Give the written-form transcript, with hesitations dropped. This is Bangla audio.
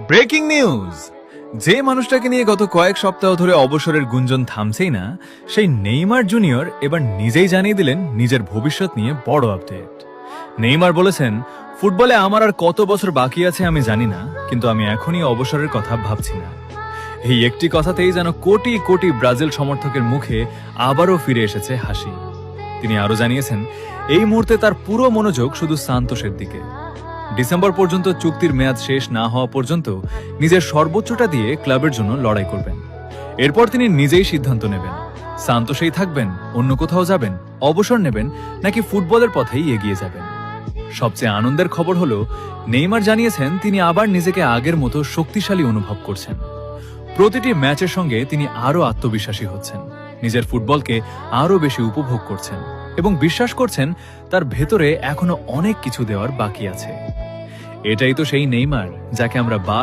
Breaking news! যে মানুষটাকে নিয়ে গত কয়েক সপ্তাহ ধরে অবসরের গুঞ্জন থামছেই না, সেই নেইমার জুনিয়র এবার নিজেই জানিয়ে দিলেন নিজের ভবিষ্যৎ নিয়ে বড় আপডেট। নেইমার বলেছেন, ফুটবলে আমার আর কত বছর বাকি আছে আমি জানি না, কিন্তু আমি এখনই অবসরের কথা ভাবছি না। এই একটি কথাতেই যেন কোটি কোটি ব্রাজিল সমর্থকের মুখে আবারও ফিরে এসেছে হাসি। তিনি আরো জানিয়েছেন, এই মুহূর্তে তার পুরো মনোযোগ শুধু সান্তোসের দিকে। ডিসেম্বর পর্যন্ত চুক্তির মেয়াদ শেষ না হওয়া পর্যন্ত নিজের সর্বোচ্চটা দিয়ে ক্লাবের জন্য লড়াই করবেন। এরপর তিনি নিজেই সিদ্ধান্ত নেবেন, সান্তোসেই থাকবেন, অন্য কোথাও যাবেন, অবসর নেবেন, নাকি ফুটবলের পথেই এগিয়ে যাবেন। সবচেয়ে আনন্দের খবর হলো, নেইমার জানিয়েছেন তিনি আবার নিজেকে আগের মতো শক্তিশালী অনুভব করছেন। প্রতিটি ম্যাচের সঙ্গে তিনি আরো আত্মবিশ্বাসী হচ্ছেন, নিজের ফুটবলকে আরো বেশি উপভোগ করছেন এবং বিশ্বাস করছেন তার ভেতরে এখনো অনেক কিছু দেওয়ার বাকি আছে। এটাই তো সেই নেইমার যাকে আমরা